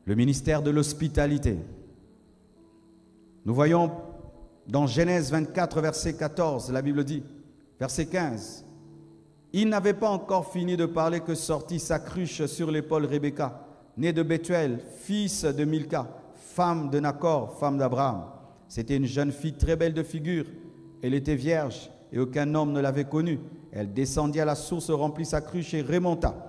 le ministère de l'hospitalité. Nous voyons dans Genèse 24, verset 14, la Bible dit, verset 15, « Il n'avait pas encore fini de parler que sortit sa cruche sur l'épaule Rebecca, née de Bethuel, fils de Milca, femme de Nacor, femme d'Abraham. C'était une jeune fille très belle de figure. Elle était vierge et aucun homme ne l'avait connue. Elle descendit à la source, remplit sa cruche et remonta.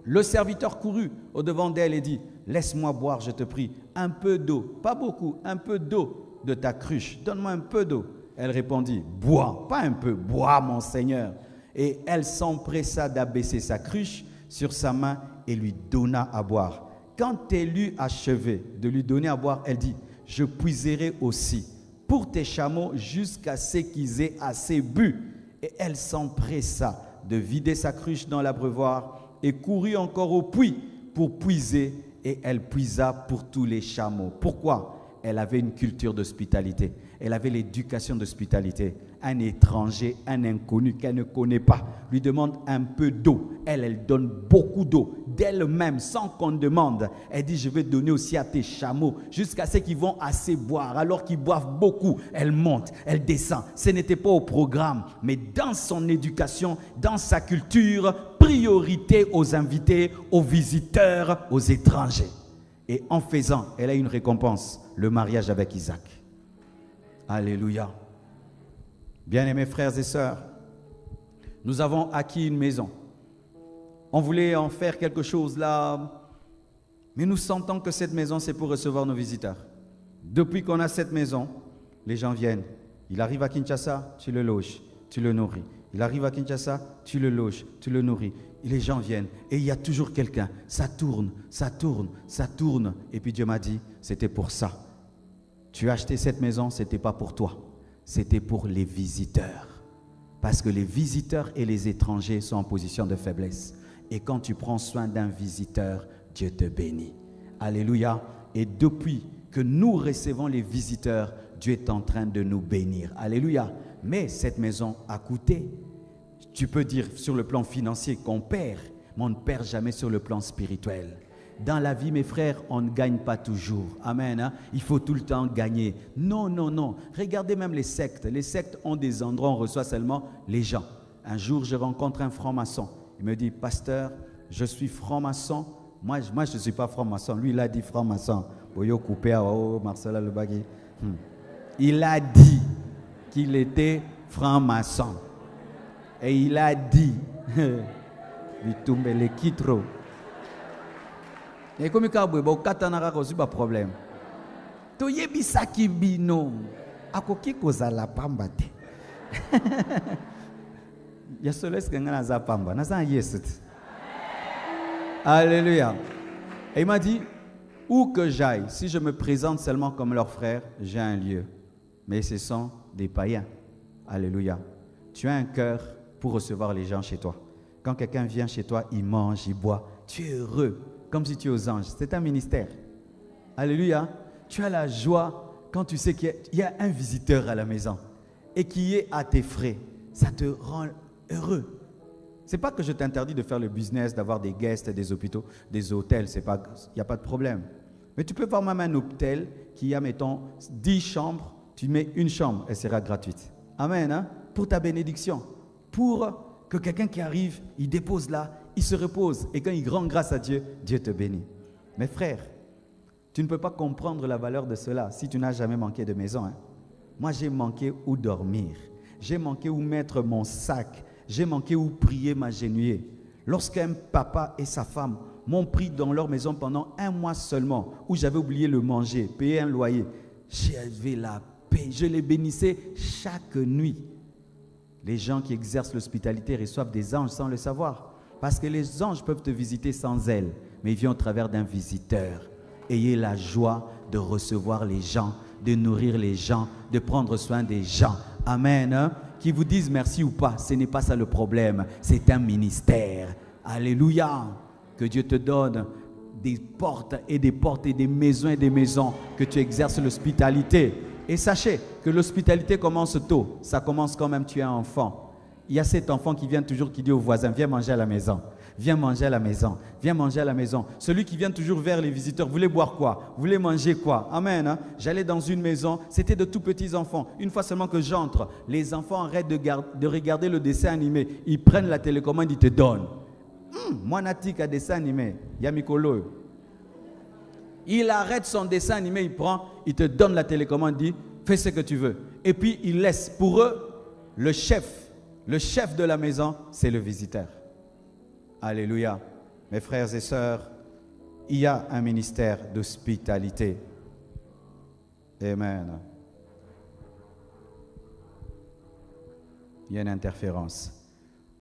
Le serviteur courut au-devant d'elle et dit, « Laisse-moi boire, je te prie, un peu d'eau, pas beaucoup, un peu d'eau de ta cruche. Donne-moi un peu d'eau. » Elle répondit, « Bois, pas un peu, bois, mon Seigneur. » Et elle s'empressa d'abaisser sa cruche sur sa main et lui donna à boire. Quand elle eut achevé de lui donner à boire, elle dit, « Je puiserai aussi pour tes chameaux jusqu'à ce qu'ils aient assez bu. » Et elle s'empressa de vider sa cruche dans l'abreuvoir et courut encore au puits pour puiser, et elle puisa pour tous les chameaux. Pourquoi? Elle avait une culture d'hospitalité. Elle avait l'éducation d'hospitalité. Un étranger, un inconnu qu'elle ne connaît pas, lui demande un peu d'eau. Elle donne beaucoup d'eau d'elle-même, sans qu'on demande. Elle dit, je vais donner aussi à tes chameaux, jusqu'à ce qu'ils vont assez boire. Alors qu'ils boivent beaucoup, elle monte, elle descend. Ce n'était pas au programme, mais dans son éducation, dans sa culture, priorité aux invités, aux visiteurs, aux étrangers. Et en faisant, elle a une récompense, le mariage avec Isaac. Alléluia. Bien-aimés frères et sœurs, nous avons acquis une maison. On voulait en faire quelque chose là, mais nous sentons que cette maison, c'est pour recevoir nos visiteurs. Depuis qu'on a cette maison, les gens viennent. Il arrive à Kinshasa, tu le loges, tu le nourris. Il arrive à Kinshasa, tu le loges, tu le nourris. Et les gens viennent et il y a toujours quelqu'un. Ça tourne, ça tourne, ça tourne. Et puis Dieu m'a dit, c'était pour ça. Tu as acheté cette maison, ce n'était pas pour toi. C'était pour les visiteurs. Parce que les visiteurs et les étrangers sont en position de faiblesse. Et quand tu prends soin d'un visiteur, Dieu te bénit. Alléluia. Et depuis que nous recevons les visiteurs, Dieu est en train de nous bénir. Alléluia. Mais cette maison a coûté. Tu peux dire sur le plan financier qu'on perd, mais on ne perd jamais sur le plan spirituel. Dans la vie, mes frères, on ne gagne pas toujours. Amen. Hein? Il faut tout le temps gagner. Non, non, non. Regardez même les sectes. Les sectes ont des endroits où on reçoit seulement les gens. Un jour, je rencontre un franc-maçon. Il me dit, pasteur, je suis franc-maçon. Moi, je ne suis pas franc-maçon. Lui, il a dit franc-maçon. Il a dit qu'il était franc-maçon. Et il a dit, il tombe les kitro. Et comme il y a un problème, il y a un bino. Il y a seulement ce que Alléluia. Et il m'a dit, où que j'aille, si je me présente seulement comme leur frère, j'ai un lieu. Mais ce sont des païens. Alléluia. Tu as un cœur pour recevoir les gens chez toi. Quand quelqu'un vient chez toi, il mange, il boit. Tu es heureux, comme si tu es aux anges. C'est un ministère. Alléluia. Tu as la joie quand tu sais qu'il y a un visiteur à la maison et qui est à tes frais. Ça te rend heureux. Ce n'est pas que je t'interdis de faire le business, d'avoir des guests, des hôpitaux, des hôtels. Il n'y a pas de problème. Mais tu peux voir même un hôtel qui a, mettons, 10 chambres. Tu mets une chambre, elle sera gratuite. Amen. Hein? Pour ta bénédiction. Pour que quelqu'un qui arrive, il dépose là, il se repose. Et quand il rend grâce à Dieu, Dieu te bénit. Mes frères, tu ne peux pas comprendre la valeur de cela si tu n'as jamais manqué de maison. Hein? Moi, j'ai manqué où dormir. J'ai manqué où mettre mon sac. J'ai manqué où prier, m'agenouiller. Lorsqu'un papa et sa femme m'ont pris dans leur maison pendant 1 mois seulement, où j'avais oublié le manger, payer un loyer, j'avais la paix. Je les bénissais chaque nuit. Les gens qui exercent l'hospitalité reçoivent des anges sans le savoir. Parce que les anges peuvent te visiter sans ailes, mais ils viennent au travers d'un visiteur. Ayez la joie de recevoir les gens, de nourrir les gens, de prendre soin des gens. Amen. Hein? Qu'ils vous disent merci ou pas, ce n'est pas ça le problème. C'est un ministère. Alléluia. Que Dieu te donne des portes et des maisons que tu exerces l'hospitalité. Et sachez que l'hospitalité commence tôt. Ça commence quand même tu es un enfant. Il y a cet enfant qui vient toujours, qui dit au voisin, viens manger à la maison. Viens manger à la maison. Viens manger à la maison. Celui qui vient toujours vers les visiteurs, vous voulez boire quoi? Vous voulez manger quoi? Amen. Hein? J'allais dans une maison, c'était de tout petits enfants. Une fois seulement que j'entre, les enfants arrêtent de regarder le dessin animé. Ils prennent la télécommande, ils te donnent. Moi, natique à dessin animé, Yamikolo. Il arrête son dessin animé, il prend, il te donne la télécommande, dit fais ce que tu veux. Et puis il laisse. Pour eux, le chef de la maison, c'est le visiteur. Alléluia. Mes frères et sœurs, il y a un ministère d'hospitalité. Amen. Il y a une interférence.